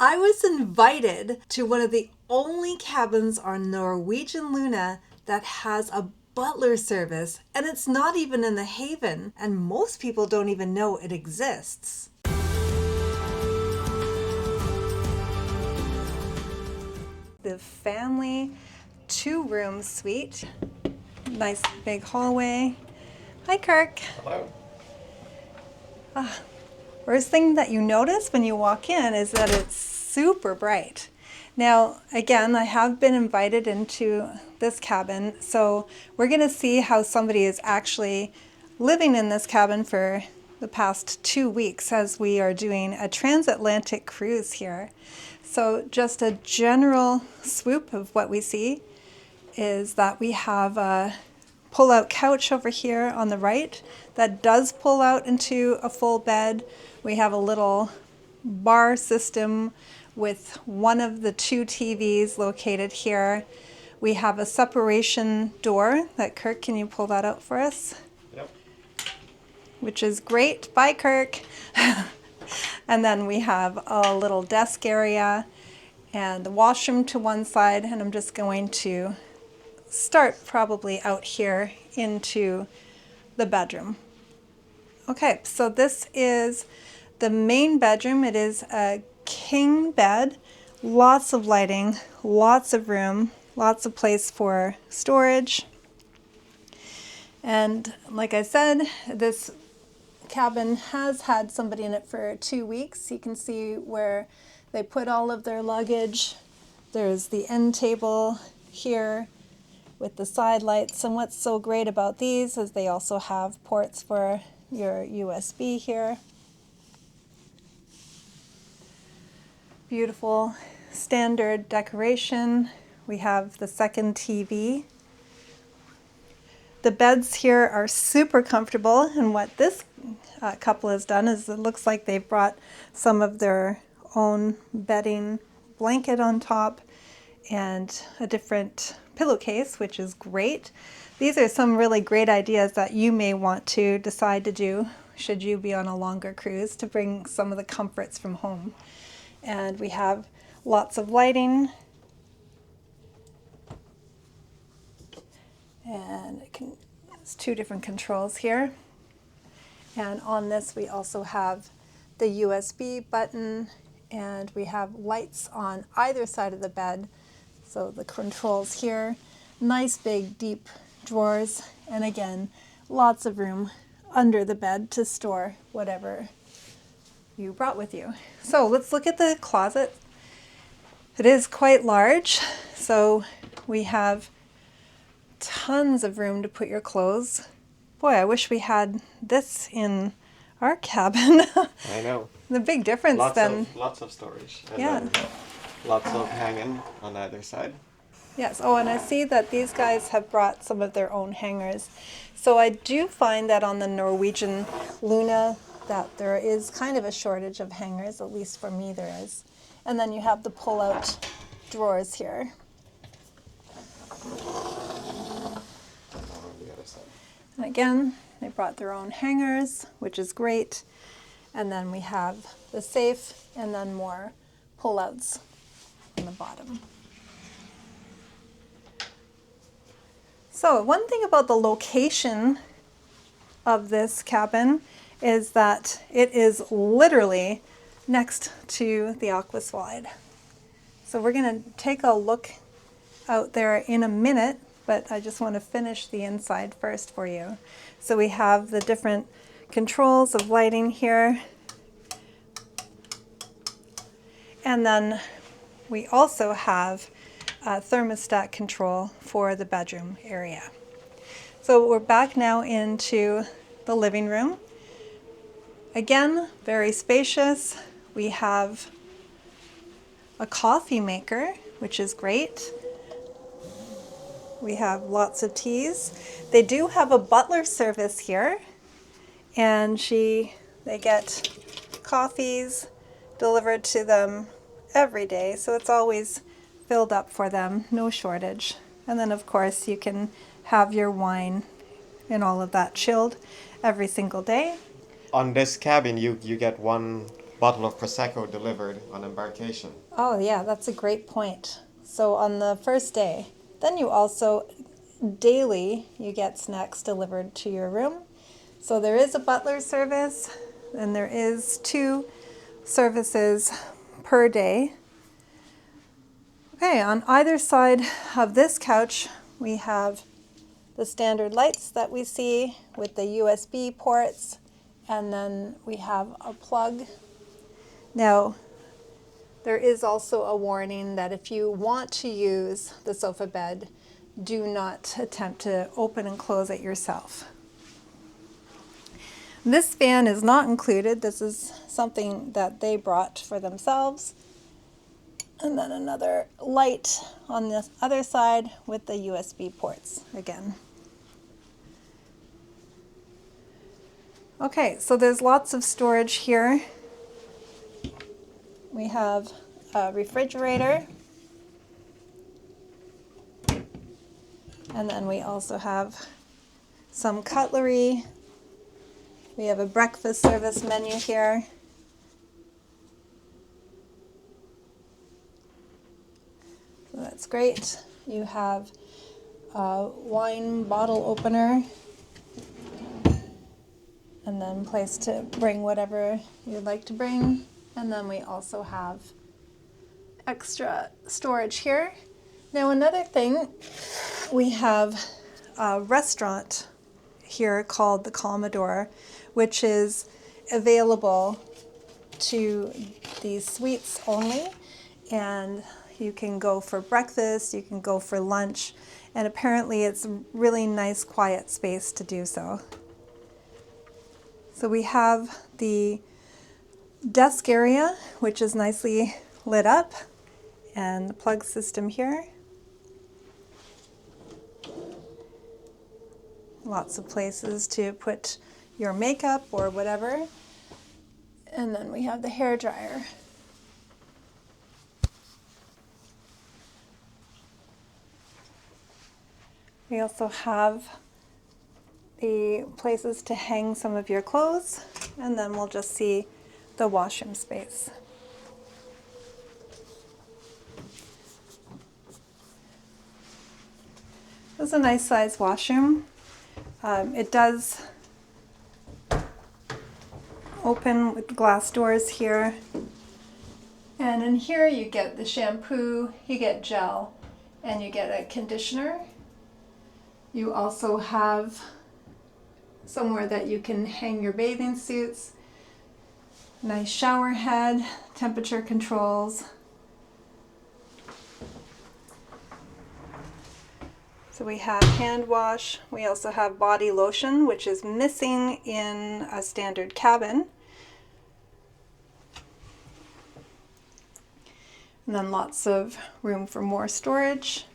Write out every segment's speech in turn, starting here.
I was invited to one of the only cabins on Norwegian Luna that has a butler service, and it's not even in the haven, and most people don't even know it exists. The family 2-room suite. Nice big hallway. Hi, Kirk. Hello. First thing that you notice when you walk in is that it's super bright. Now, again, I have been invited into this cabin, so we're going to see how somebody is actually living in this cabin for the past 2 weeks as we are doing a transatlantic cruise here. So just a general swoop of what we see is that we have a pull-out couch over here on the right that does pull out into a full bed. We have a little bar system with one of the 2 TVs located here. We have a separation door that, Kirk, can you pull that out for us? Yep. Which is great. Bye, Kirk. And then we have a little desk area and the washroom to one side, and I'm just going to start probably out here into the bedroom. Okay, so this is the main bedroom. It is a king bed, lots of lighting, lots of room, lots of place for storage. And like I said, this cabin has had somebody in it for 2 weeks. You can see where they put all of their luggage. There's the end table here with the side lights. And what's so great about these is they also have ports for your USB here. Beautiful standard decoration. We have the second TV. The beds here are super comfortable, and what this couple has done is it looks like they've brought some of their own bedding blanket on top and a different pillowcase, which is great. These are some really great ideas that you may want to decide to do should you be on a longer cruise, to bring some of the comforts from home. And we have lots of lighting. And there's 2 different controls here. And on this we also have the USB button, and we have lights on either side of the bed. So the controls here, nice big deep drawers, and again, lots of room under the bed to store whatever you brought with you. So let's look at the closet. It is quite large, so we have tons of room to put your clothes. Boy, I wish we had this in our cabin. I know. The big difference Lots of storage. And yeah. then lots of hanging on either side. Yes. Oh, and I see that these guys have brought some of their own hangers. So I do find that on the Norwegian Luna that there is kind of a shortage of hangers, at least for me there is. And then you have the pull-out drawers here. And again, they brought their own hangers, which is great. And then we have the safe and then more pull-outs on the bottom. So one thing about the location of this cabin is that it is literally next to the aqua slide. So we're going to take a look out there in a minute, but I just want to finish the inside first for you. So we have the different controls of lighting here. And then we also have a thermostat control for the bedroom area. So we're back now into the living room. Again, very spacious. We have a coffee maker, which is great. We have lots of teas. They do have a butler service here, and they get coffees delivered to them every day, so it's always filled up for them, no shortage. And then of course you can have your wine and all of that chilled every single day. On this cabin you get one bottle of Prosecco delivered on embarkation. Oh yeah, that's a great point. So on the first day, then you also daily you get snacks delivered to your room. So there is a butler service and there is 2 services per day. Okay, on either side of this couch we have the standard lights that we see with the USB ports, and then we have a plug. Now, there is also a warning that if you want to use the sofa bed, do not attempt to open and close it yourself. This fan is not included. This is something that they brought for themselves. And then another light on the other side with the USB ports again. Okay, so there's lots of storage here. We have a refrigerator. And then we also have some cutlery. We have a breakfast service menu here. So that's great. You have a wine bottle opener, and then place to bring whatever you'd like to bring. And then we also have extra storage here. Now another thing, we have a restaurant here called the Commodore, which is available to these suites only, and you can go for breakfast, you can go for lunch, and apparently it's a really nice quiet space to do so. So we have the desk area, which is nicely lit up, and the plug system here. Lots of places to put your makeup or whatever. And then we have the hairdryer. We also have the places to hang some of your clothes, and then we'll just see the washroom space. This is a nice size washroom. It does open with glass doors here. And in here you get the shampoo, you get gel, and you get a conditioner. You also have somewhere that you can hang your bathing suits. Nice shower head, temperature controls. So we have hand wash. We also have body lotion, which is missing in a standard cabin. And then lots of room for more storage.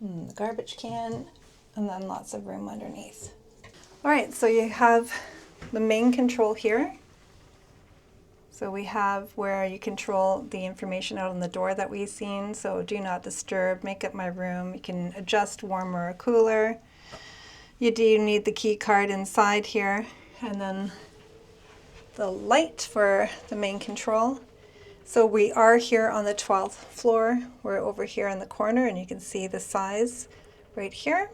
The garbage can, and then lots of room underneath. All right, so you have the main control here. So we have where you control the information out on the door that we've seen. So do not disturb, make up my room. You can adjust warmer or cooler. You do need the key card inside here, and then the light for the main control. So we are here on the 12th floor. We're over here in the corner, and you can see the size right here.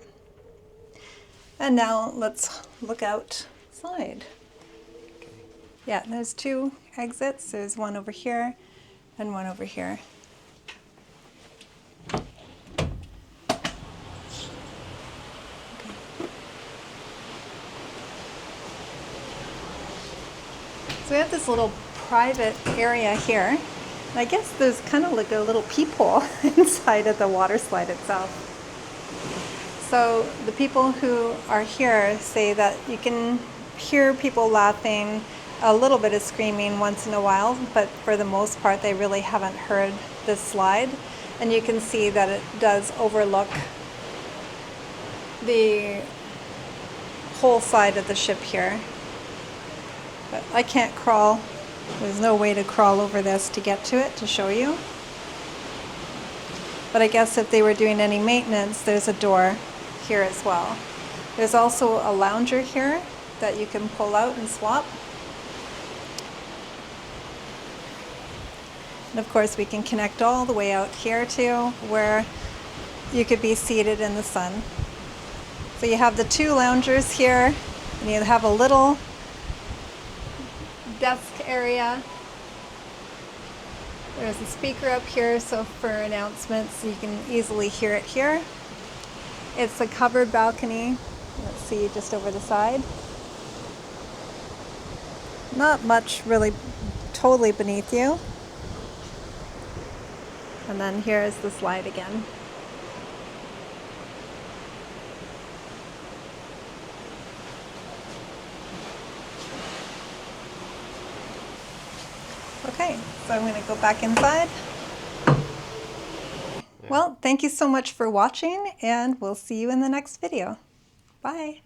And now let's look outside. Yeah, there's 2 exits. There's one over here and one over here. So we have this little private area here. And I guess there's kind of like a little peephole inside of the water slide itself. So the people who are here say that you can hear people laughing, a little bit of screaming once in a while, but for the most part they really haven't heard this slide. And you can see that it does overlook the whole side of the ship here. But I can't crawl. There's no way to crawl over this to get to it to show you. But I guess if they were doing any maintenance, there's a door here as well. There's also a lounger here that you can pull out and swap. And of course we can connect all the way out here too, where you could be seated in the sun. So you have the two loungers here, and you have a little desk area. There's a speaker up here, so for announcements you can easily hear it here. It's a covered balcony. Let's see, just over the side. Not much really totally beneath you. And then here is the slide again. Okay, so I'm going to go back inside. Well, thank you so much for watching, and we'll see you in the next video. Bye.